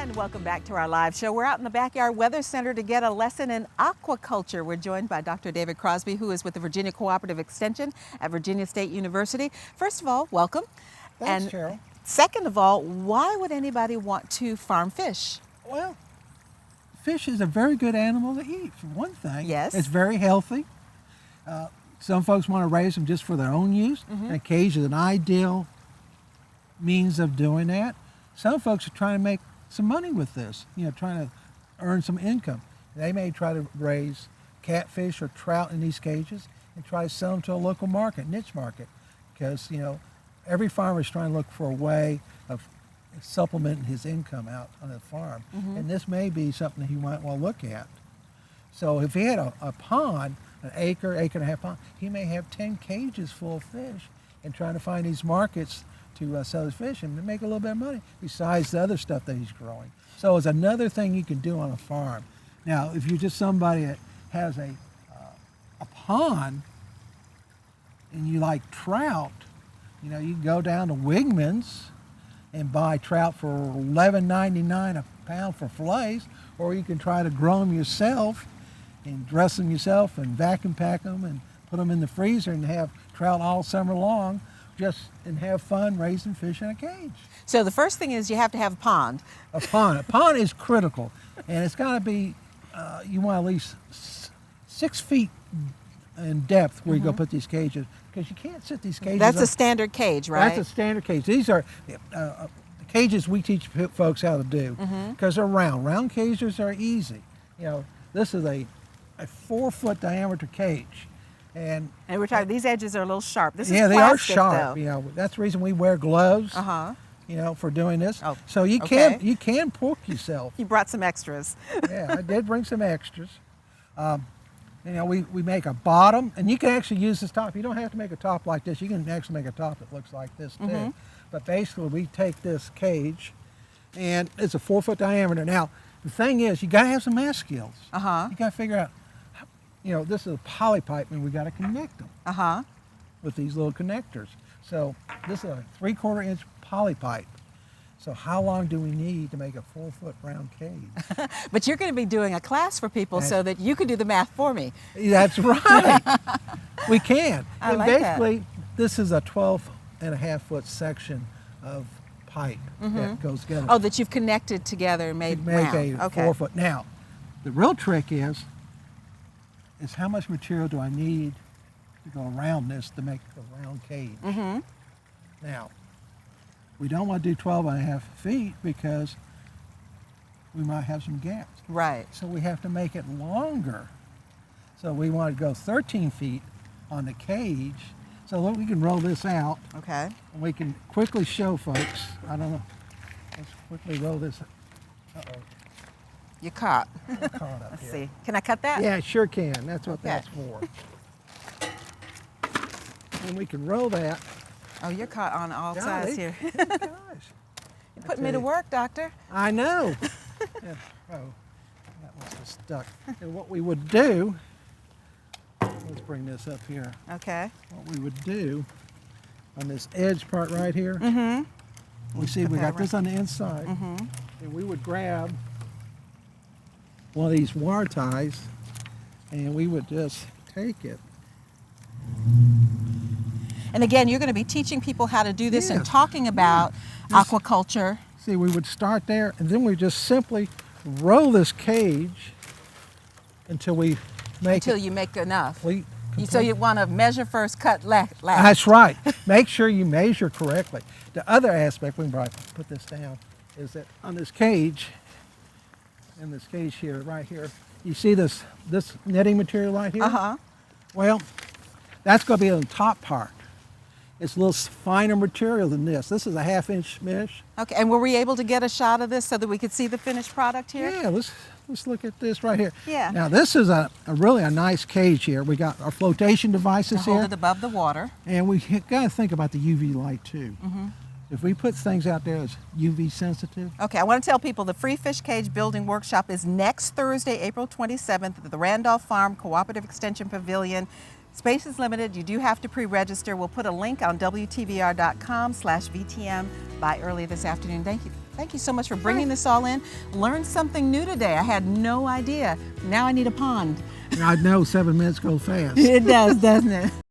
And welcome back to our live show. We're out in the Backyard Weather Center to get a lesson in aquaculture. We're joined by Dr. David Crosby, who is with the Virginia Cooperative Extension at Virginia State University. First of all, welcome. Thanks, and Cheryl. Second of all, why would anybody want to farm fish? Well, fish is a very good animal to eat, for one thing. Yes. It's very healthy. Some folks want to raise them just for their own use. Mm-hmm. And a cage is an ideal means of doing that. Some folks are trying to make some money with this, trying to earn some income. They may try to raise catfish or trout in these cages and try to sell them to a local market, niche market, because, every farmer is trying to look for a way of supplementing his income out on the farm. Mm-hmm. And this may be something he might want to look at. So if he had a pond, an acre and a half pond, he may have 10 cages full of fish and trying to find these markets to sell his fish and make a little bit of money besides the other stuff that he's growing. So it's another thing you can do on a farm. Now, if you're just somebody that has a pond and you like trout, you can go down to Wigman's and buy trout for $11.99 a pound for fillets, or you can try to grow them yourself and dress them yourself and vacuum pack them and put them in the freezer and have trout all summer long and have fun raising fish in a cage. So the first thing is you have to have a pond. A pond is critical, and it's got to be, you want at least 6 feet in depth where you go put these cages, because you can't sit these cages. That's a standard cage, right? That's a standard cage. These are the cages we teach folks how to do, because they're round. Round cages are easy. This is a 4-foot diameter cage. And we're talking, these edges are a little sharp. This is they plastic, are sharp. though. That's the reason we wear gloves. For doing this. Oh, so you can poke yourself. You brought some extras. Yeah, I did bring some extras. We make a bottom, and you can actually use this top. You don't have to make a top like this. You can actually make a top that looks like this too. But basically, we take this cage, and it's a 4-foot diameter. Now, the thing is, you got to have some math skills. You got to figure out. This is a poly pipe, and we got to connect them with these little connectors. So this is a 3/4 inch poly pipe. So how long do we need to make a 4-foot round cage? But you're going to be doing a class for people so that you can do the math for me. That's right. We can. I like basically, this is a 12.5-foot section of pipe that goes together. Oh, that you've connected together and made to make round. a 4-foot. Now, the real trick is how much material do I need to go around this to make a round cage? Now, we don't want to do 12.5 feet because we might have some gaps. Right. So we have to make it longer. So we want to go 13 feet on the cage. So look, we can roll this out. Okay. And we can quickly show folks. I don't know. Let's quickly roll this. Uh-oh. You're caught. I'm caught up Let's here. see. Can I cut that? Yeah, sure can. That's what Okay. that's for. And we can roll that. Oh, you're caught on all Golly. sides here. Oh, gosh. You're putting me to work, doctor. I know. Yeah. Oh, that must have stuck. And what we would do, let's bring this up here. Okay. What we would do on this edge part right here, we see we got this on the inside, and we would grab one of these wire ties, and we would just take it. And again, you're going to be teaching people how to do this and Yes. talking about aquaculture. See, we would start there, and then we just simply roll this cage until we make Until it you make enough. complete. So you want to measure first, cut last. That's right. Make sure you measure correctly. The other aspect, we can probably put this down, is that on this cage, in this cage here, right here, you see this netting material right here? Well, that's going to be on the top part. It's a little finer material than this. This is a 1/2-inch mesh. Okay, and were we able to get a shot of this so that we could see the finished product here? Yeah, let's look at this right here. Yeah. Now this is a really nice cage here. We got our flotation devices To hold here, it above the water. and we got to think about the UV light too. If we put things out there that's UV sensitive, Okay, I want to tell people the Free Fish Cage Building Workshop is next Thursday, April 27th at the Randolph Farm Cooperative Extension Pavilion. Space is limited. You do have to pre-register. We'll put a link on WTVR.com/VTM by early this afternoon. Thank you. Thank you so much for bringing this all in. Learned something new today. I had no idea. Now I need a pond. I know 7 minutes go fast. It does, doesn't it?